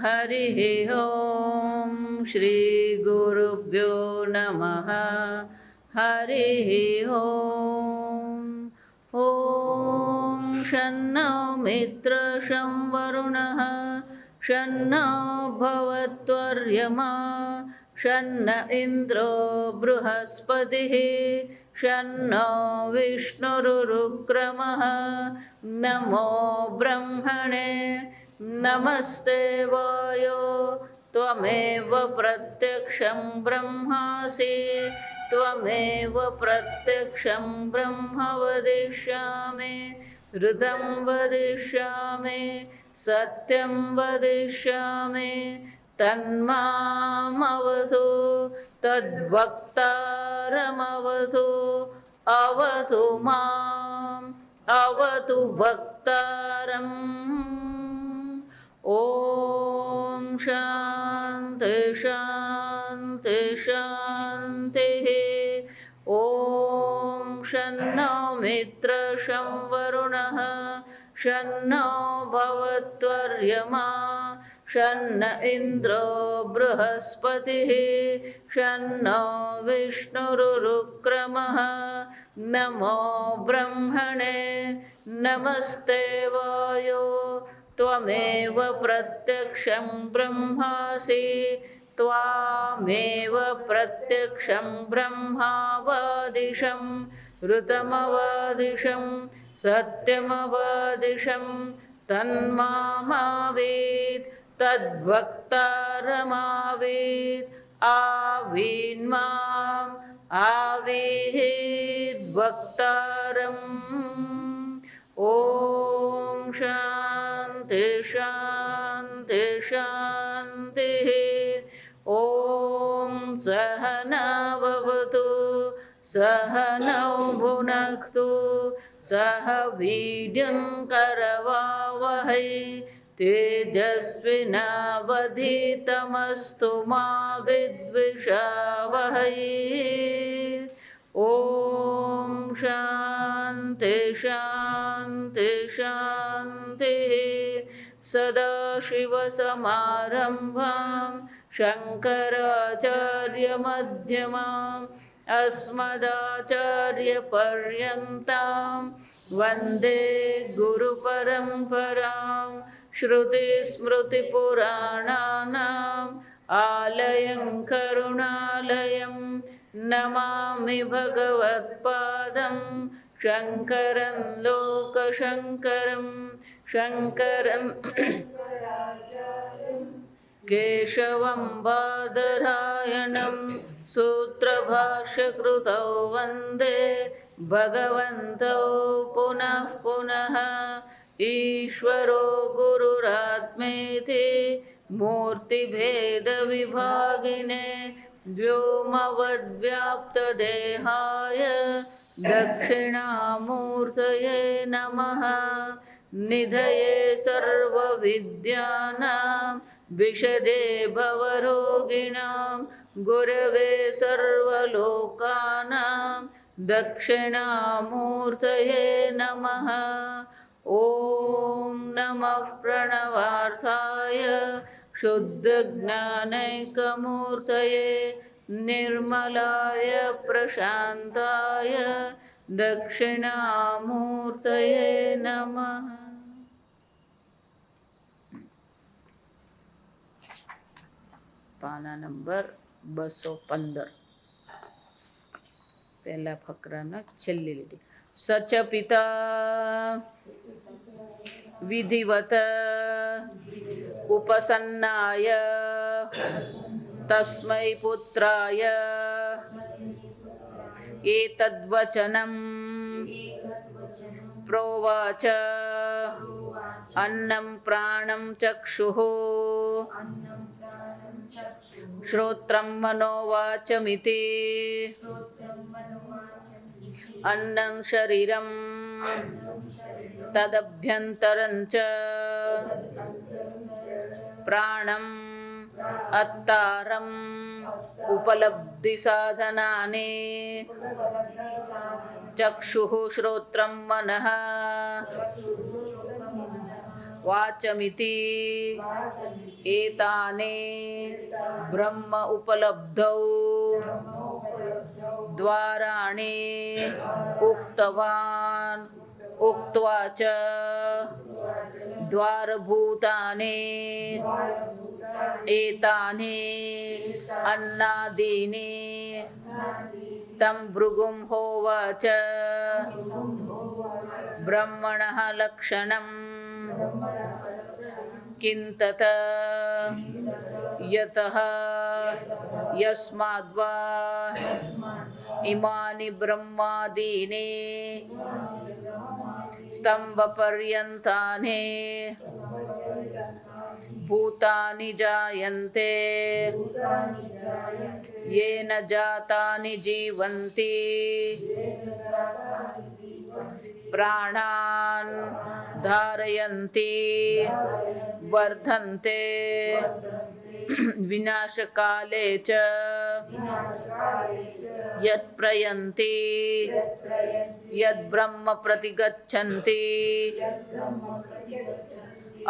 हरिः ॐ श्री गुरुभ्यो नमः। हरिः ॐ। ॐ शन्नो मित्रः शं वरुणः शन्नो भवत्वर्यमा शन्न इन्द्रो बृहस्पतिः शन्नो विष्णुरुक्रमः। नमो ब्रह्मणे नमस्ते वायो त्वमेव प्रत्यक्षं ब्रह्मासि त्वमेव प्रत्यक्षं ब्रह्म वदिष्यामि ऋतं वदिष्यामि सत्यं वदिष्यामि तन्मामवतु तद्वक्तारमवतु अवतु माम् अवतु वक्तारम्। ॐ शान्ति शान्ति शान्तिः। ॐ शन्नो मित्रः शं वरुणः शन्नो भवत्वर्यमा शन्न इन्द्रो बृहस्पतिः शन्नो विष्णुरुक्रमः। नमो ब्रह्मणे नमस्ते वायो त्वमेव प्रत्यक्षं ब्रह्मासि त्वामेव प्रत्यक्षं ब्रह्मावादिशं ऋतमवादिशं सत्यमवादिशं तन्मामावीत् तद्वक्तारमावीत् आवीन्माम् आवीहिद्वक्तारम्। ॐ शान्ति शान्ति शान्तिः। ॐ सहनाववतु सहनौ भुनक्तु सह वीर्यं करवावहै तेजस्विनावधीतमस्तु मा विद्विषावहै। ॐ शान्ति शान्ति शान्तिः। सदाशिवसमारम्भां शङ्कराचार्यमध्यमाम् अस्मदाचार्यपर्यन्तां वन्दे गुरुपरम्परां। श्रुतिस्मृतिपुराणानाम् आलयं करुणालयं नमामि भगवत्पादं शङ्करं लोकशङ्करं शङ्करं केशवं बादरायणं सूत्रभाष्यकृतौ वन्दे भगवन्तौ पुनः पुनः। ईश्वरो गुरुरात्मेति मूर्तिभेदविभागिने व्योमवद्व्याप्तदेहाय दक्षिणामूर्तये नमः। निधये सर्वविद्यानां विशदे भवरोगिणां गुरवे सर्वलोकानां दक्षिणामूर्तये नमः। ॐ नमः प्रणवार्थाय शुद्धज्ञानैकमूर्तये निर्मलाय प्रशान्ताय दक्षिणामूर्तये नमः। पाना नंबर 215 पहला फकराना छेल्ली લીટી। सच पिता विधिवत उपसन्नाय तस्मै पुत्राय एतद्वचनं प्रोवाच अन्नं प्राणं चक्षुः श्रोत्रं मनोवाचमिति अन्नं शरीरं तदभ्यन्तरं च प्राणम् अत्तारम् उपलब्धिसाधनानि चक्षुः श्रोत्रं मनः वाचमिति एताने ब्रह्म उपलब्धौ द्वाराणि उक्तवान् उक्त्वा च द्वारभूतानि एतानि अन्नादीनि तं भृगुं होवाच ब्रह्मणः लक्षणम् किं तत यतः यस्माद्वा इमानि ब्रह्मादीनि स्तम्भपर्यन्तानि भूतानि जायन्ते येन जातानि जीवन्ति प्राणान् धारयन्ति वर्धन्ते विनाशकाले च यत्प्रयन्ति यद्ब्रह्म प्रतिगच्छन्ति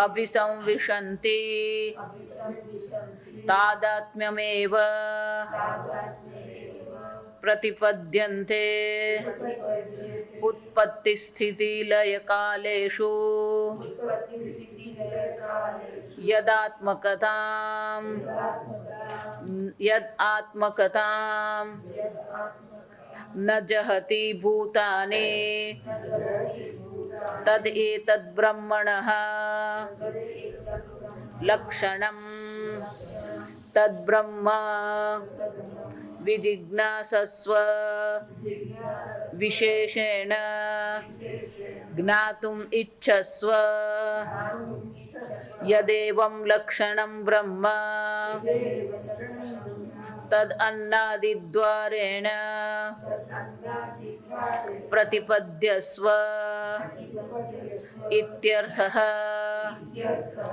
अभिसंविशन्ति तादात्म्यमेव प्रतिपद्यन्ते उत्पत्तिस्थितिलयकालेषु यदात्मकतां न जहति भूतानि तदेतद्ब्रह्मणः लक्षणं तद्ब्रह्म विजिज्ञासस्व विशेषेण ज्ञातुम् इच्छस्व यदेवं लक्षणं ब्रह्म तदन्नादिद्वारेण प्रतिपद्यस्व इत्यर्थः।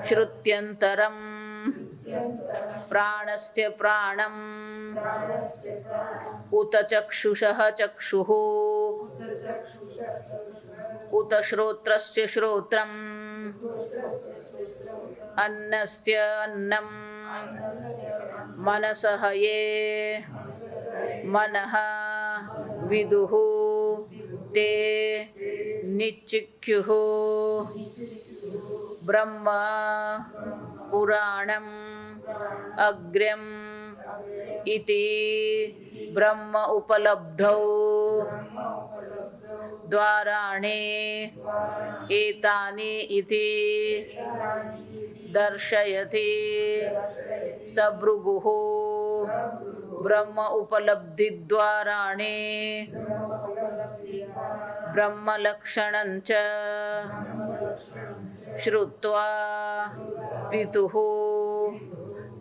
श्रुत्यन्तरं प्राणस्य प्राणम् उत चक्षुषः चक्षुः उत श्रोत्रस्य श्रोत्रम् अन्नस्य अन्नम् मनसः ये मनः विदुः ते निच्चिक्युः ब्रह्म पुराणम् अग्र्यम् इति ब्रह्म उपलब्धौ द्वाराणि एतानि इति दर्शयति स भृगुः ब्रह्म उपलब्धिद्वाराणि ब्रह्मलक्षणं च श्रुत्वा पितुः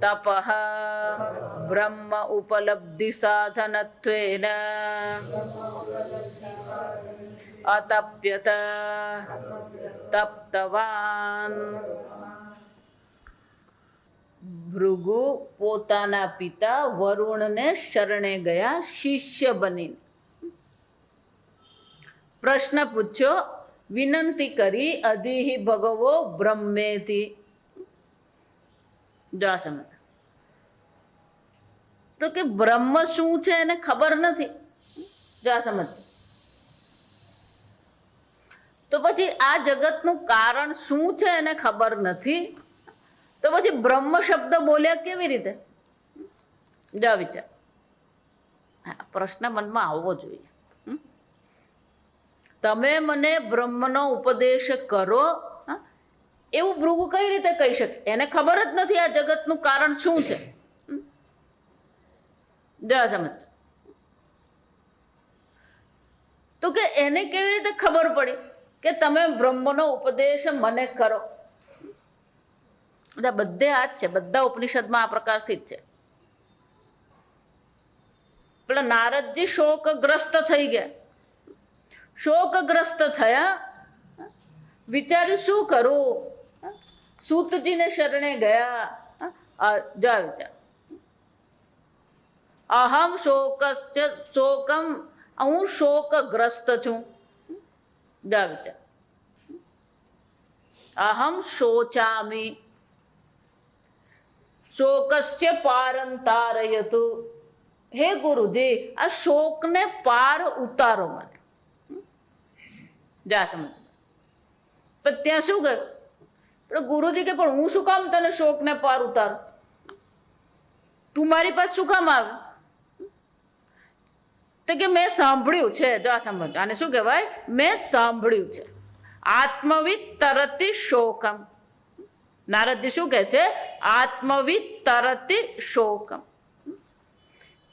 तपः ब्रह्म उपलब्धि साधनत्वेन अतप्यत तप्तवान्। ભૃગુ પોતાના પિતા વરુણને શરણે ગયા શિષ્ય બનીને. પ્રશ્ન પૂછ્યો, વિનંતી કરી, અધિહિ ભગવો બ્રહ્મેતિ. જો સમજ તો કે બ્રહ્મ શું છે એને ખબર નથી. જો સમજ તો પછી આ જગતનું કારણ શું છે એને ખબર નથી, તો પછી બ્રહ્મ શબ્દ બોલ્યા કેવી રીતે? જા વિચાર. પ્રશ્ન મનમાં આવવો જોઈએ. તમે મને બ્રહ્મનો ઉપદેશ કરો એવું ભૃગુ કઈ રીતે કહી શકે? એને ખબર જ નથી આ જગતનું કારણ શું છે. જા સમજ તો કે એને કેવી રીતે ખબર પડી કે તમે બ્રહ્મનો ઉપદેશ મને કરો? બધે આ જ છે, બધા ઉપનિષદમાં આ પ્રકારથી જ છે. પેલા નારદજી શોકગ્રસ્ત થઈ ગયા. શોકગ્રસ્ત થયા, વિચાર્યું શું કરું? સૂતજીને શરણે ગયા. જા વિચાર. અહમ શોકમ, હું શોકગ્રસ્ત છું. જા વિચાર. અહમ શોચામી શોકસ્ય પારંતારયતુ. હે ગુરુજી, આ શોકને પાર ઉતારો મને. જા સમજ. પણ ત્યાં શું ગયું? પણ ગુરુજી કે પણ હું શું કામ તને શોકને પાર ઉતારું? તું મારી પાસે શું કામ આવે? તો કે મેં સાંભળ્યું છે. જા સમજ. આને શું કહેવાય? મેં સાંભળ્યું છે. આત્મવિદ તરતી શોકમ. નારદજી શું કહે છે? આત્મવિદ તરતી શોકમ.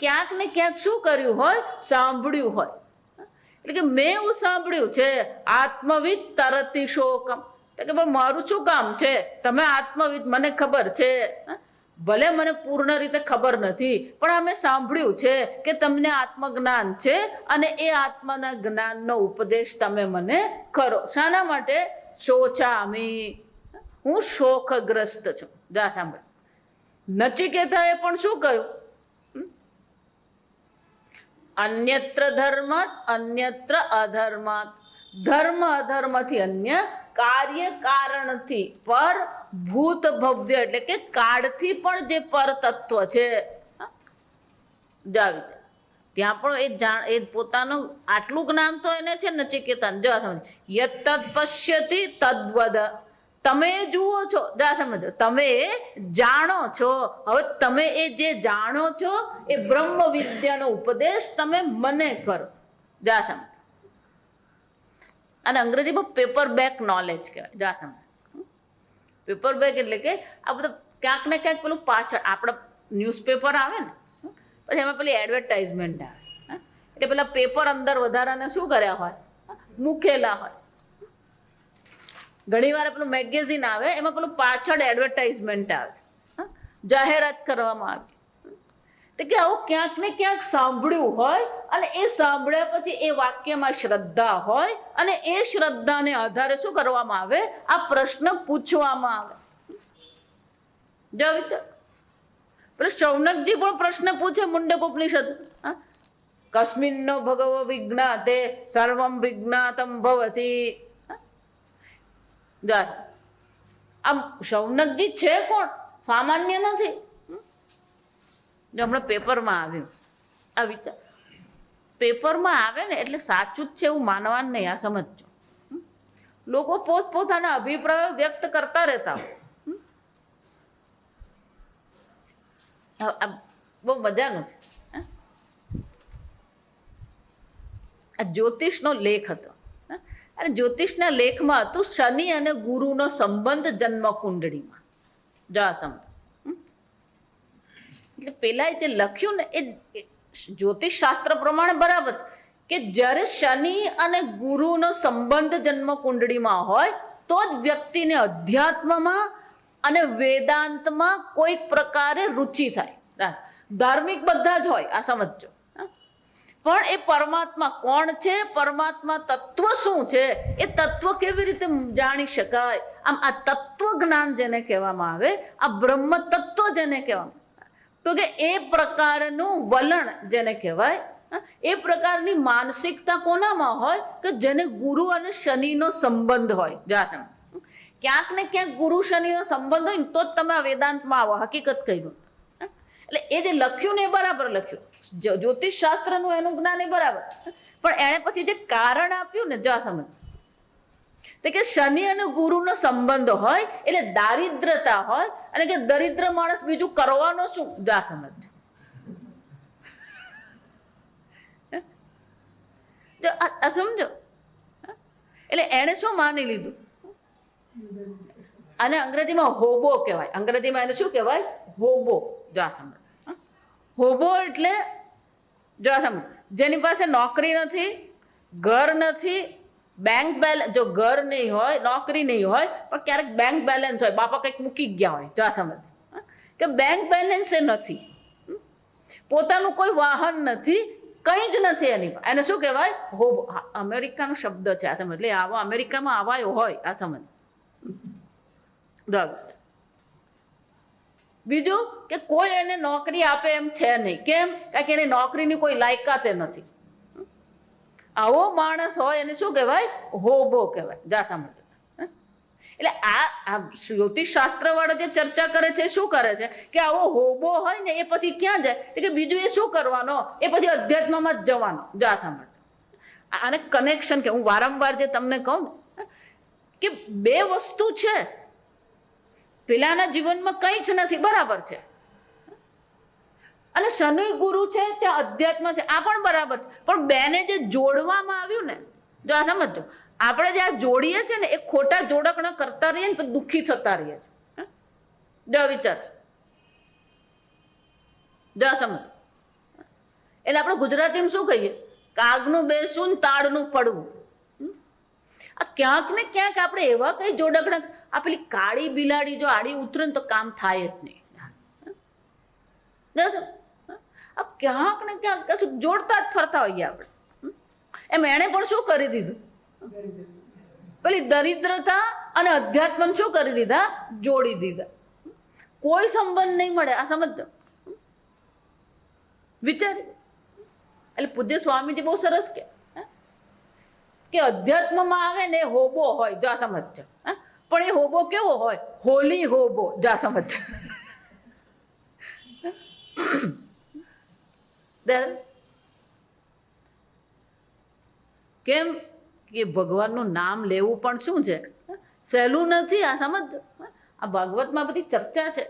ક્યાંક ને ક્યાંક શું કર્યું હોય? સાંભળ્યું હોય. એટલે કે મેં એવું સાંભળ્યું છે, આત્મવિદ તરતી શોકમ. કે ભાઈ મારું શું કામ છે? તમે આત્મવિદ, મને ખબર છે. ભલે મને પૂર્ણ રીતે ખબર નથી, પણ અમે સાંભળ્યું છે કે તમને આત્મજ્ઞાન છે અને એ આત્માના જ્ઞાનનો ઉપદેશ તમે મને કરો. શાના માટે? શોચામી, હું શોકગ્રસ્ત છું. જા સાંભળ. નચિકેતાએ પણ શું કહ્યું? અન્યત્ર ધર્મ અન્યત્ર અધર્મ. ધર્મ અધર્મથી અન્ય, કાર્ય કારણથી પર, ભૂત ભવ્ય એટલે કે કાળથી પણ જે પર તત્વ છે. ત્યાં પણ એ પોતાનું આટલું જ્ઞાન તો એને છે નચિકેતા. જા સમજ. યત્તદ પશ્યતિ તદ્વદ. તમે જુઓ છો. જા સમજો. તમે જાણો છો. હવે તમે એ જે જાણો છો એ બ્રહ્મ વિદ્યાનો ઉપદેશ તમે મને કરો. જા સમજ. અને અંગ્રેજીમાં પેપર બેક નોલેજ કહેવાય. જા સમજ. પેપર બેક એટલે કે આ બધું ક્યાંક ને ક્યાંક પેલું પાછળ આપણા ન્યૂઝપેપર આવે ને, પછી એમાં પેલી એડવર્ટાઇઝમેન્ટ આવે. એટલે પેલા પેપર અંદર વધારાને શું કર્યા હોય? મૂકેલા હોય. ઘણી વાર પેલું મેગેઝિન આવે, એમાં પેલું પાછળ એડવર્ટાઇઝમેન્ટ આવે, જાહેરાત કરવામાં આવે. તો કે આવું ક્યાંક ને ક્યાંક સાંભળ્યું હોય અને એ સાંભળ્યા પછી એ વાક્યમાં શ્રદ્ધા હોય અને એ શ્રદ્ધાને આધારે શું કરવામાં આવે? આ પ્રશ્ન પૂછવામાં આવે. જો વિચાર. પેલો શૌનકજી પણ પ્રશ્ન પૂછે મુંડક ઉપનિષદ. કસ્મિન્નો ભગવ વિજ્ઞાતે સર્વમ વિજ્ઞાતમ ભવતી. આમ શૌનકજી છે કોણ? સામાન્ય નથી. જો હમણાં પેપરમાં આવ્યું, આ વિચાર. પેપરમાં આવે ને એટલે સાચું જ છે એવું માનવાનું નહીં. આ સમજો. લોકો પોતપોતાના અભિપ્રાયો વ્યક્ત કરતા રહેતા હોય. બહુ મજાનું છે. આ જ્યોતિષનો લેખ હતો. અને જ્યોતિષના લેખમાં હતું શનિ અને ગુરુનો સંબંધ જન્મ કુંડળીમાં. જા સમજ. એટલે પેલા જે લખ્યું ને એ જ્યોતિષ શાસ્ત્ર પ્રમાણે બરાબર કે જ્યારે શનિ અને ગુરુનો સંબંધ જન્મ કુંડળીમાં હોય તો જ વ્યક્તિને અધ્યાત્મમાં અને વેદાંતમાં કોઈક પ્રકારે રુચિ થાય. ધાર્મિક બધા જ હોય, આ સમજો. પણ એ પરમાત્મા કોણ છે, પરમાત્મા તત્વ શું છે, એ તત્વ કેવી રીતે જાણી શકાય? આમ આ તત્વ જ્ઞાન જેને કહેવામાં આવે, આ બ્રહ્મ તત્વ જેને કહેવામાં, તો કે એ પ્રકારનું વલણ જેને કહેવાય, એ પ્રકારની માનસિકતા કોનામાં હોય કે જેને ગુરુ અને શનિનો સંબંધ હોય. જા ક્યાંક ને ક્યાંક ગુરુ શનિનો સંબંધ હોય ને તો જ તમે આ વેદાંતમાં આવો. હકીકત કહી દો. એટલે એ જે લખ્યું ને એ બરાબર લખ્યું. જ્યોતિષ શાસ્ત્રનું એનું જ્ઞાન એ બરાબર, પણ એને પછી જે કારણ આપ્યું ને, જા સમજ. તો કે શનિ અને ગુરુનો સંબંધ હોય એટલે દારિદ્રતા હોય અને કે દરિદ્ર માણસ બીજું કરવાનો શું? જા સમજ. સમજો. એટલે એને શું માની લીધું? અને અંગ્રેજીમાં હોબો કહેવાય. અંગ્રેજીમાં એને શું કહેવાય? હોબો. જા સમજ. હોબો એટલે જો સમજ, જેની પાસે નોકરી નથી, ઘર નથી, બેંક બેલેન્સ, જો ઘર નહીં હોય, નોકરી નહીં હોય, પણ ક્યારેક બેંક બેલેન્સ હોય, બાપા કંઈક મૂકી ગયા હોય. જા સમજ. કે બેંક બેલેન્સ એ નથી, પોતાનું કોઈ વાહન નથી, કંઈ જ નથી એની. એને શું કહેવાય? હોબો. અમેરિકાનો શબ્દ છે, આ સમજ. એટલે આવો અમેરિકામાં આવાયો હોય, આ સમજ. બીજું કે કોઈ એને નોકરી આપે એમ છે નહીં. કેમ? કારણ કે એની નોકરીની કોઈ લાયકાતે નથી. આવો માણસ હોય એને શું કહેવાય? હોબો કહેવાય. જા સમજ. એટલે આ જ્યોતિષ શાસ્ત્ર વાળા જે ચર્ચા કરે છે શું કરે છે કે આવો હોબો હોય ને એ પછી ક્યાં જાય કે બીજું એ શું કરવાનો, એ પછી અધ્યાત્મમાં જ જવાનો. જા સાંભળ, આને કનેક્શન કે હું વારંવાર જે તમને કહું ને કે બે વસ્તુ છે, પેલાના જીવનમાં કંઈ જ નથી, બરાબર છે, અને શનિ ગુરુ છે ત્યાં અધ્યાત્મ છે, આ પણ બરાબર છે, પણ બેને જે જોડવામાં આવ્યું ને, જો આ સમજો, આપણે જે આ જોડીએ છીએ ને એ ખોટા જોડકણા કરતા રહીએ ને તો દુઃખી થતા રહીએ છીએ. જો વિચાર, જો સમજ, એટલે આપણે ગુજરાતીમાં શું કહીએ, કાગનું બેસવું ને તાળનું પડવું. આ ક્યાંક ને ક્યાંક આપણે એવા કઈ જોડકણા, આ પેલી કાળી બિલાડી જો આડી ઉતરે ને તો કામ થાય જ નહીં. ક્યાંક ને ક્યાંક કશું જોડતા જ ફરતા હોઈએ આપણે. એમ એને પણ શું કરી દીધું, પેલી દરિદ્રતા અને અધ્યાત્મ શું કરી દીધા, જોડી દીધા. કોઈ સંબંધ નહીં મળે. આ સમજો, વિચારી. એટલે પૂજ્ય સ્વામીજી બહુ સરસ કે અધ્યાત્મમાં આવે ને એ હોબો હોય, જા સમજો, પણ એ હોબો કેવો હોય, હોલી હોબો. જા સમજો, કેમ કે ભગવાનનું નામ લેવું પણ શું છે, સહેલું નથી. આ સમજો, આ ભાગવતમાં બધી ચર્ચા છે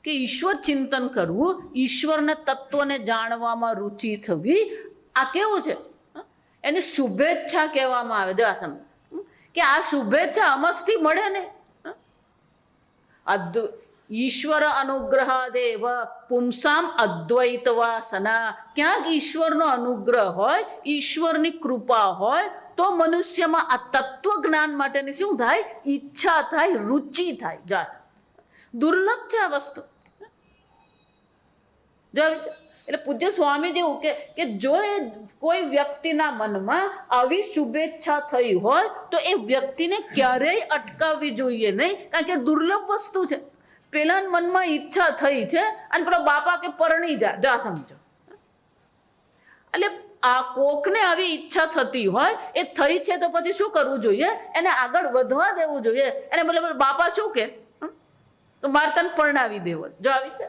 કે ઈશ્વર ચિંતન કરવું, ઈશ્વરના તત્વને જાણવામાં રુચિ થવી, આ કેવું છે, એને શુભેચ્છા કહેવામાં આવે. જો આ સમજો કે આ શુભેચ્છા અમસ્થી મળે ને, ઈશ્વર અનુગ્રહ દેવ પુંસામ અદ્વૈત વાસના. ક્યાંક ઈશ્વરનો અનુગ્રહ હોય, ઈશ્વરની કૃપા હોય તો મનુષ્યમાં આ તત્વ જ્ઞાન માટેની શું થાય, ઈચ્છા થાય, રુચિ થાય. જા દુર્લભ છે આ વસ્તુ. એટલે પૂજ્ય સ્વામી જેવું કે જો એ કોઈ વ્યક્તિના મનમાં આવી શુભેચ્છા થઈ હોય તો એ વ્યક્તિને ક્યારેય અટકાવવી જોઈએ નહીં, કારણ કે દુર્લભ વસ્તુ છે. પેલા મનમાં ઈચ્છા થઈ છે અને પેલો બાપા કે પરણી જા સમજો. એટલે આ કોકને આવી ઈચ્છા થતી હોય, એ થઈ છે તો પછી શું કરવું જોઈએ, એને આગળ વધવા દેવું જોઈએ. એને બોલે બાપા શું કે તો મારે તને પરણાવી દેવો. જો આવી છે.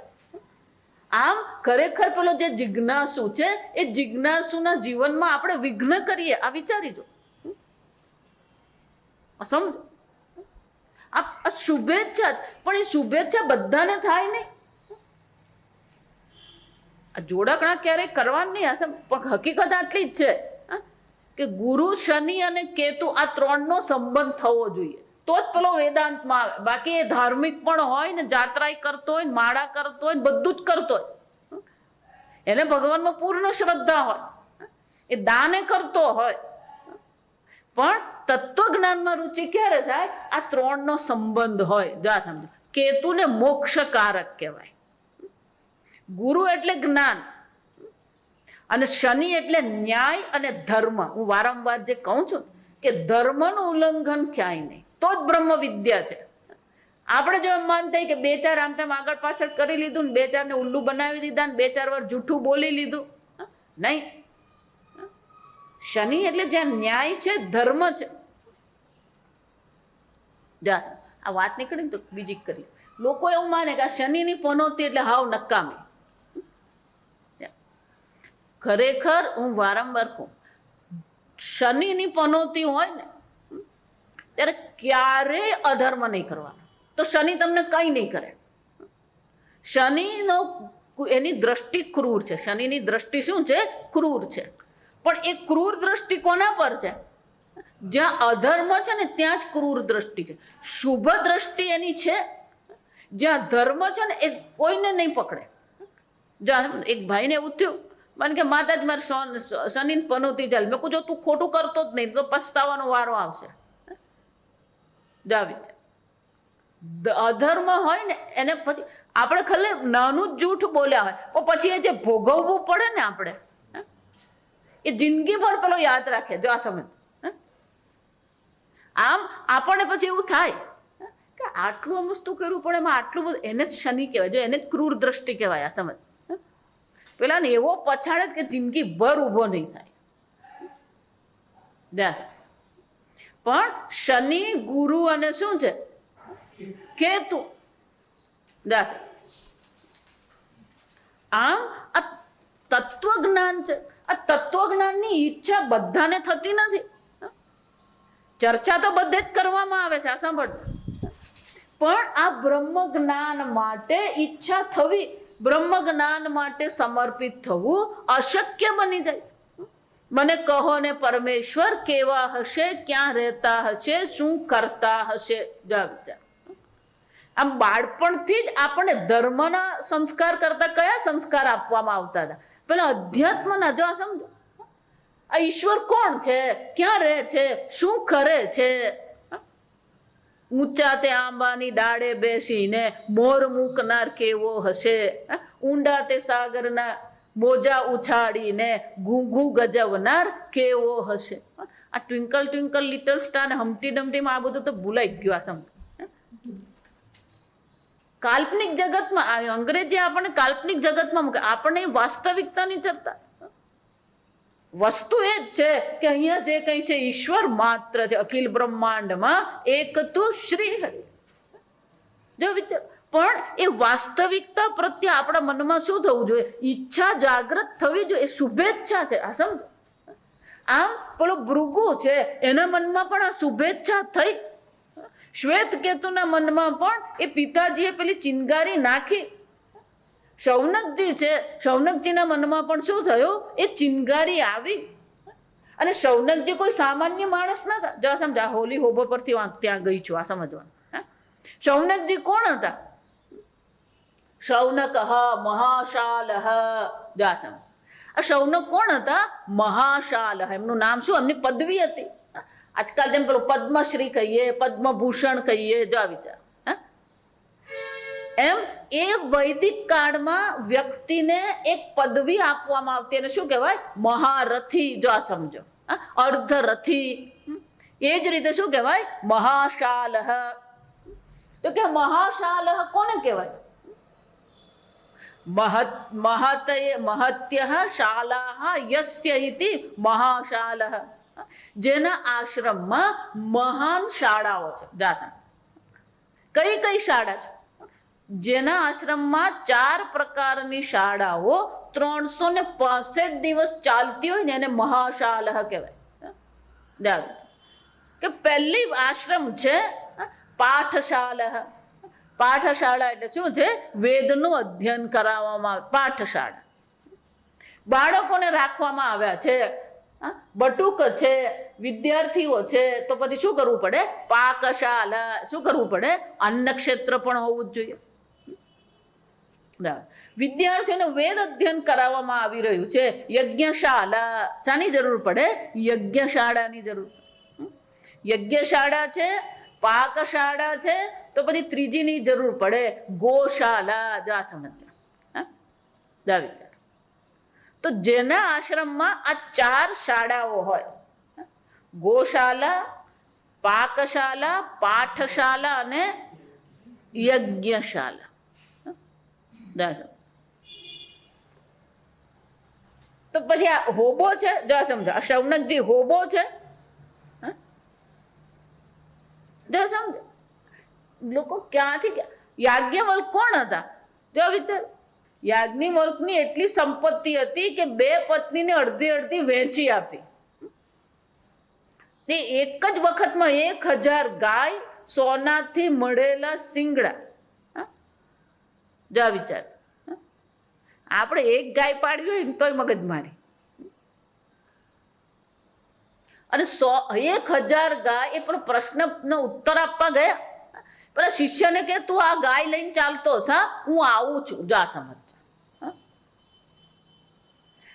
આમ ખરેખર પેલો જે જિજ્ઞાસુ છે એ જિજ્ઞાસુના જીવનમાં આપણે વિઘ્ન કરીએ. આ વિચારી જો, સમજો. આ શુભેચ્છા, પણ એ શુભેચ્છા બધાને થાય નહીં. આ જોડકણા ક્યારેય કરવાનું નહીં. પણ હકીકત આટલી જ છે કે ગુરુ, શનિ અને કેતુ આ ત્રણનો સંબંધ થવો જોઈએ, તો જ પેલો વેદાંતમાં આવે. બાકી એ ધાર્મિક પણ હોય ને, જાત્રાય કરતો હોય, માળા કરતો હોય, બધું જ કરતો હોય, એને ભગવાનમાં પૂર્ણ શ્રદ્ધા હોય, એ દાને કરતો હોય, પણ તત્વજ્ઞાનમાં રુચિ ક્યારે થાય, આ ત્રણનો સંબંધ હોય. જા સમજો, કેતુને મોક્ષકારક કહેવાય, ગુરુ એટલે જ્ઞાન, અને શનિ એટલે ન્યાય અને ધર્મ. હું વારંવાર જે કહું છું કે ધર્મનું ઉલ્લંઘન ક્યાંય નહીં, તો જ બ્રહ્મ વિદ્યા છે. આપણે જો એમ માનતા કે બે ચાર આમ તેમ આગળ પાછળ કરી લીધું ને, બે ચાર ને ઉલ્લુ બનાવી દીધા ને, બે ચાર વાર જૂઠું બોલી લીધું, નહીં. શનિ એટલે જ્યાં ન્યાય છે, ધર્મ છે. જા આ વાત નીકળી ને તો બીજી કરી. લોકો એવું માને કે આ શનિની પનોતી એટલે હાવ નકામી. ખરેખર હું વારંવાર કહું, શનિની પનોતી હોય ને ત્યારે ક્યારેય અધર્મ નહીં કરવાનો, તો શનિ તમને કઈ નહીં કરે. શનિનો એની દ્રષ્ટિ ક્રૂર છે. શનિની દ્રષ્ટિ શું છે, ક્રૂર છે. પણ એ ક્રૂર દ્રષ્ટિ કોના પર છે, જ્યાં અધર્મ છે ને ત્યાં જ ક્રૂર દ્રષ્ટિ છે. શુભ દ્રષ્ટિ એની છે જ્યાં ધર્મ છે ને એ કોઈને નહીં પકડે. જ્યાં એક ભાઈને એવું થયું, મને કે માતાજી મારે શનિ પનોતી ચાલે. મેં કહું જો તું ખોટું કરતો જ નહીં તો પસ્તાવાનો વારો આવશે. અધર્મ હોય ને એને પછી આપણે ખાલી નાનું જ જૂઠ બોલ્યા હોય, પણ પછી એ જે ભોગવવું પડે ને આપણે, એ જિંદગીભર પેલો યાદ રાખે. જો આ સમજ. આમ આપણને પછી એવું થાય કે આટલું વસ્તુ કરવું પડે, એમાં આટલું બધું, એને જ શનિ કહેવાય. જો એને જ ક્રૂર દ્રષ્ટિ કહેવાય. આ સમજ. પેલા ને એવો પછાડે કે જિંદગી ભર ઉભો નહીં થાય. પણ શનિ, ગુરુ અને શું છે, કેતુ. આમ આ તત્વજ્ઞાન છે. આ તત્વજ્ઞાનની ઈચ્છા બધાને થતી નથી. ચર્ચા તો બધે જ કરવામાં આવે છે, આ સાંભળ. પણ આ બ્રહ્મ જ્ઞાન માટે ઈચ્છા થવી, બ્રહ્મ જ્ઞાન માટે સમર્પિત થવું અશક્ય બની જાય. મને કહો ને પરમેશ્વર કેવા હશે, ક્યાં રહેતા હશે, શું કરતા હશે. આમ બાળપણથી જ આપણને ધર્મના સંસ્કાર કરતા કયા સંસ્કાર આપવામાં આવતા હતા? પેલા અધ્યાત્મના. જો સમજો, આ ઈશ્વર કોણ છે, ક્યાં રહે છે, શું કરે છે. ઊંચા તે આંબાની ડાળે બેસીને મોર મૂકનાર કેવો હશે, ઊંડા તે સાગરના મોજા ઉછાળીને ઘૂઘુ ગજવનાર કેવો હશે. આ ટ્વિંકલ ટ્વિંકલ લિટલ સ્ટાર ને હમ્ટી ડમ્ટીમાં આ બધું તો ભૂલાઈ ગયું. આ સમજો, કાલ્પનિક જગતમાં અંગ્રેજી આપણને કાલ્પનિક જગતમાં મૂકે, આપણને વાસ્તવિકતાની ચર્ચા. વસ્તુ એ જ છે કે અહીંયા જે કઈ છે ઈશ્વર માત્ર છે. અખિલ બ્રહ્માંડમાં એક તો શ્રી હરિ. જો વિચાર, પણ એ વાસ્તવિકતા પ્રત્યે આપણા મનમાં શું થવું જોઈએ? ઈચ્છા જાગૃત થવી જોઈએ. એ શુભેચ્છા છે. આ સમજો. આમ પેલો ભૃગુ છે, એના મનમાં પણ આ શુભેચ્છા થઈ. શ્વેત કેતુના મનમાં પણ એ પિતાજીએ પેલી ચિનગારી નાખી. શૌનકજી છે, શૌનકજીના મનમાં પણ શું થયું? એ ચિનગારી આવી. અને શૌનકજી કોઈ સામાન્ય માણસ નતા. જો સમજા, હોલી હોબો પરથી ત્યાં ગઈ છું, આ સમજવાનું. શૌનકજી કોણ હતા? શૌનક મહાશાલ. આ શૌનક કોણ હતા? મહાશાલ. એમનું નામ શું? એમની પદવી હતી. આજકાલ જેમ પેલું પદ્મશ્રી કહીએ, પદ્મભૂષણ કહીએ. જો આ વિચાર. એમ એ વૈદિક કાળમાં વ્યક્તિને એક પદવી આપવામાં આવતી, અને શું કહેવાય? મહારથી. જો આ સમજો, અર્ધરથી. એ જ રીતે શું કહેવાય? મહાશાલ. તો કે મહાશાલ કોને કહેવાય? મહત્ય શાલા યસ્ય ઇતિ મહાશાલ. જેના આશ્રમમાં મહાન શાળાઓ છે. જાતા કઈ કઈ શાળા છે? જેના આશ્રમમાં 4 પ્રકારની શાળાઓ 365 દિવસ ચાલતી હોય ને એને મહાશાલ કહેવાય. કે પહેલી આશ્રમ છે પાઠશાળા. પાઠશાળા એટલે શું છે? વેદનું અધ્યયન કરાવવામાં આવે. પાઠશાળા. બાળકોને રાખવામાં આવ્યા છે. બટુક છે, વિદ્યાર્થીઓ છે, તો પછી શું કરવું પડે? પાકશાળા. શું કરવું પડે? અન્ન ક્ષેત્ર પણ હોવું જ જોઈએ. વિદ્યાર્થીઓને વેદ અધ્યયન કરાવવામાં આવી રહ્યું છે. યજ્ઞશાળા. શાની જરૂર પડે? યજ્ઞશાળાની જરૂર. યજ્ઞશાળા છે, પાકશાળા છે, તો પછી ત્રીજીની જરૂર પડે ગોશાળા. જા સમજ્યા? તો જેના આશ્રમમાં આ 4 શાળાઓ હોય, ગોશાળા, પાકશાળા, પાઠશાળા અને યજ્ઞશાળા. તો પછી આ હોબો છે. જો સમજો, આ શૌનકજી હોબો છે. જો સમજો, લોકો ક્યાંથી યાજ્ઞવલ્ક કોણ હતા? જો વિચાર, યાજ્ઞવલ્કની એટલી સંપત્તિ હતી કે 2 પત્નીને અડધી અડધી વહેંચી આપી. તે એક જ વખતમાં 1000 ગાય, સોનાથી મળેલા શિંગડા. જો વિચાર, આપણે એક ગાય પાડવી હોય ને તોય મગજ મારી. અને 1000 ગાય. એ પેલો પ્રશ્નનો ઉત્તર આપવા ગયા. પેલા શિષ્યને કે તું આ ગાય લઈને ચાલતો થા, હું આવું છું. જા સમજ.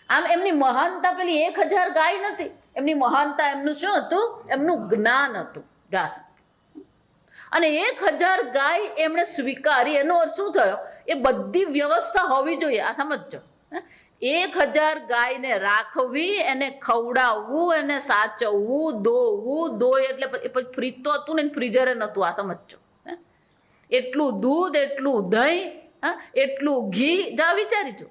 આમ એમની મહાનતા પેલી 1000 ગાય નથી. એમની મહાનતા એમનું શું હતું? એમનું જ્ઞાન હતું. અને 1000 ગાય એમણે સ્વીકારી. એનો અર્થ શું થયો? એ બધી વ્યવસ્થા હોવી જોઈએ. આ સમજો, 1000 ગાયને રાખવી, એને ખવડાવવું, એને સાચવવું, દોવું. દોય એટલે પછી ફ્રીજ તો હતું ને, ફ્રીઝરે નતું. આ સમજો, એટલું દૂધ, એટલું દહીં, એટલું ઘી. જા વિચારી જો,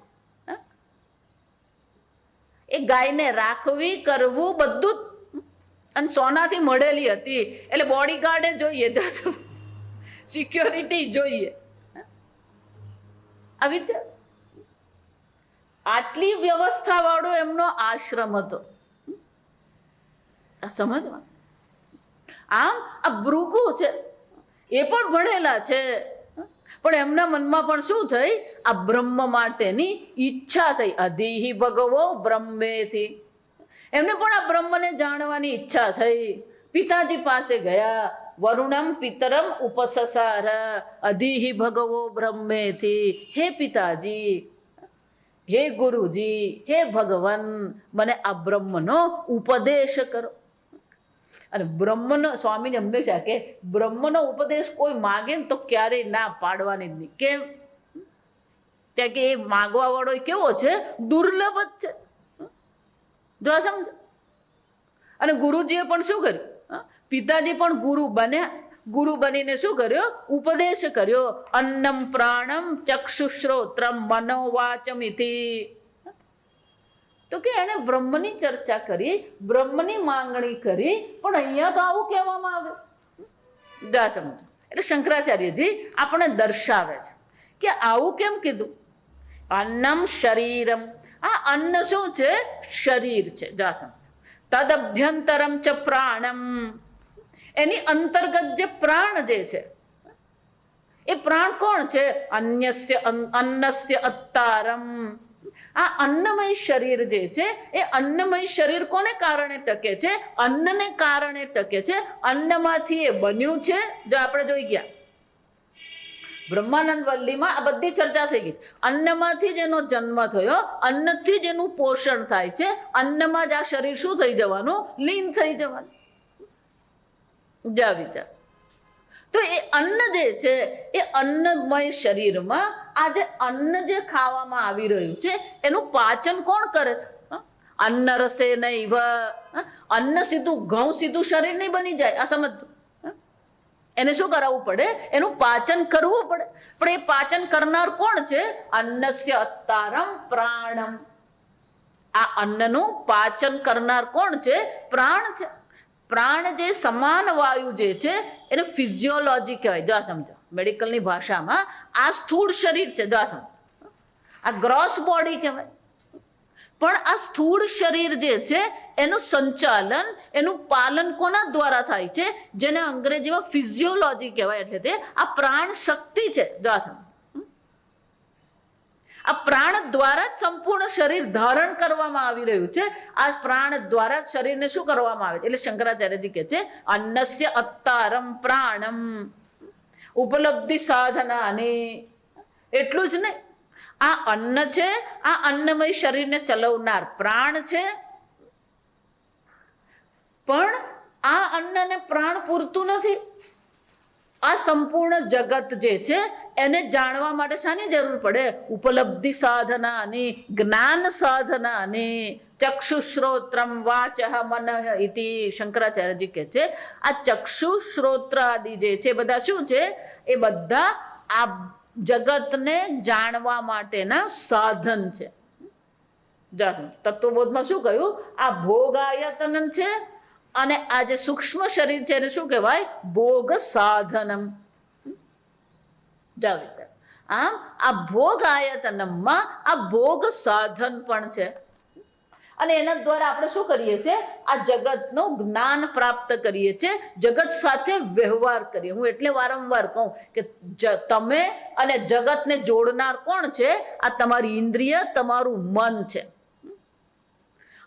એ ગાયને રાખવી, કરવું બધું જ. અને સોનાથી મળેલી હતી એટલે બોડીગાર્ડે જોઈએ. સિક્યોરિટી જોઈએ. આવી રીતે આટલી વ્યવસ્થા વાળો એમનો આશ્રમ હતો. સમજવા આમ આ ભૃગુ છે એ પણ ભણેલા છે, પણ એમના મનમાં પણ શું થઈ? આ બ્રહ્મ માટેની ઈચ્છા થઈ. અધિહિ ભગવો બ્રહ્મેથી, એમને પણ આ બ્રહ્મને જાણવાની ઈચ્છા થઈ. પિતાજી પાસે ગયા. વરુણમ પિતરમ ઉપસસાર અધિહિ ભગવો બ્રહ્મેથી. હે પિતાજી, હે ગુરુજી, હે ભગવાન, મને આ બ્રહ્મનો ઉપદેશ કરો. અને બ્રહ્મનો, સ્વામીને હંમેશા કે બ્રહ્મનો ઉપદેશ કોઈ માગે ને તો ક્યારેય ના પાડવાની જ નહીં. કેમ? ત્યાં કે એ માગવા વાળો કેવો છે? દુર્લભ જ છે. જો સમજ. અને ગુરુજીએ પણ શું કર્યું? પિતાજી પણ ગુરુ બન્યા. ગુરુ બનીને શું કર્યો? ઉપદેશ કર્યો. અન્નમ પ્રાણમ ચક્ષુશ્રોત્રમ મનોવાચમિતિ. તો કે એને બ્રહ્મની ચર્ચા કરી, બ્રહ્મની માંગણી કરી, પણ અહીંયા તો આવું કહેવામાં આવે. જા સમજો. એટલે શંકરાચાર્યજી આપણે દર્શાવે છે કે આવું કેમ કીધું? અન્નમ શરીરમ. આ અન્ન શું છે? શરીર છે. જા સમજો. તદભ્યંતરમ ચ પ્રાણમ. એની અંતર્ગત જે પ્રાણ જે છે એ પ્રાણ કોણ છે? અન્નસ્ય અત્તારમ. આ અન્નમય શરીર જે છે એ અન્નમય શરીર કોને કારણે ટકે છે? અન્નને કારણે ટકે છે. અન્નમાંથી એ બન્યું છે. જો આપણે જોઈ ગયા બ્રહ્માનંદ વલ્લીમાં આ બધી ચર્ચા થઈ ગઈ. અન્નમાંથી જ એનો જન્મ થયો, અન્નથી જ એનું પોષણ થાય છે. અન્નમાં જ આ શરીર શું થઈ જવાનું? લીન થઈ જવાનું. જા વિચાર. તો એ અન્ન જે છે એ અન્નમય શરીરમાં આ જે અન્ન જે ખાવામાં આવી રહ્યું છે એનું પાચન કોણ કરે છે? અન્ન રસે નૈવ. અન્ન સીધું ઘઉં સીધું શરીર નહીં બની જાય. આ સમજતું. એને શું કરાવવું પડે? એનું પાચન કરવું પડે. પણ એ પાચન કરનાર કોણ છે? અન્નસ્ય અત્તારમ પ્રાણમ. આ અન્નનું પાચન કરનાર કોણ છે? પ્રાણ છે. પ્રાણ જે સમાન વાયુ જે છે એને ફિઝિયોલોજી કહેવાય. જા સમજો. મેડિકલની ભાષામાં આ સ્થૂળ શરીર છે. જા સમજો. આ ગ્રોસ બોડી કહેવાય. પણ આ સ્થૂળ શરીર જે છે એનું સંચાલન, એનું પાલન કોના દ્વારા થાય છે? જેને અંગ્રેજીમાં ફિઝિયોલોજી કહેવાય. એટલે તે આ પ્રાણ શક્તિ છે. જા સમજો. આ પ્રાણ દ્વારા જ સંપૂર્ણ શરીર ધારણ કરવામાં આવી રહ્યું છે. આ પ્રાણ દ્વારા જ શરીરને શું કરવામાં આવે છે? એટલે શંકરાચાર્યજી કહે છે અન્નસ્ય અત્તારમ પ્રાણમ ઉપલબ્ધિ સાધનાની. એટલું જ નહીં, આ અન્ન છે, આ અન્નમય શરીરને ચલાવનાર પ્રાણ છે. પણ આ અન્ન અને પ્રાણ પૂરતું નથી. આ સંપૂર્ણ જગત જે છે એને જાણવા માટે શાની જરૂર પડે? ઉપલબ્ધિ સાધનાની, જ્ઞાન સાધનાની. ચક્ષુશ્રોત્રમ વાચઃ મનઃ ઇતિ. શંકરાચાર્યજી કહે છે આ ચક્ષુ શ્રોત્ર આદિ જે છે બધા શું છે? એ બધા આ જગતને જાણવા માટેના સાધન છે. તત્વબોધમાં શું કહ્યું? આ ભોગ આયતન છે અને આ જે સૂક્ષ્મ શરીર છે એને શું કહેવાય? ભોગ સાધનમ. આમ આ ભોગ આયતનમાં આ ભોગ સાધન પણ છે. અને એના દ્વારા આપણે શું કરીએ છીએ? આ જગતનું જ્ઞાન પ્રાપ્ત કરીએ છીએ, જગત સાથે વ્યવહાર કરીએ. હું એટલે વારંવાર કહું કે તમે અને જગતને જોડનાર કોણ છે? આ તમારી ઇન્દ્રિય, તમારું મન છે.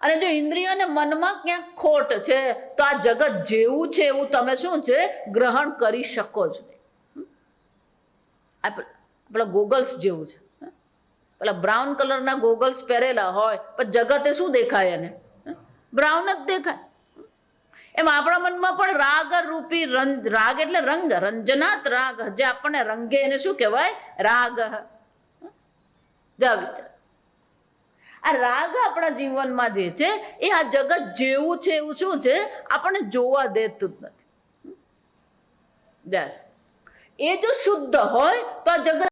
અને જો ઇન્દ્રિય અને મનમાં ક્યાંક ખોટ છે તો આ જગત જેવું છે એવું તમે શું છે? ગ્રહણ કરી શકો જ નહીં. પેલા ગોગલ્સ જેવું છે. પેલા બ્રાઉન કલરના ગોગલ્સ પહેરેલા હોય પણ જગતે શું દેખાય? એને બ્રાઉન જ દેખાય. એમ આપણા મનમાં પણ રાગ રૂપી રાગ એટલે રંગ, રંજનાત રાગ, જે આપણને રંગે એને શું કહેવાય? રાગ. જા વિચાર. આ રાગ આપણા જીવનમાં જે છે એ આ જગત જેવું છે એવું શું છે? આપણને જોવા દેતું જ નથી. એ જો શુદ્ધ હોય તો આ જગત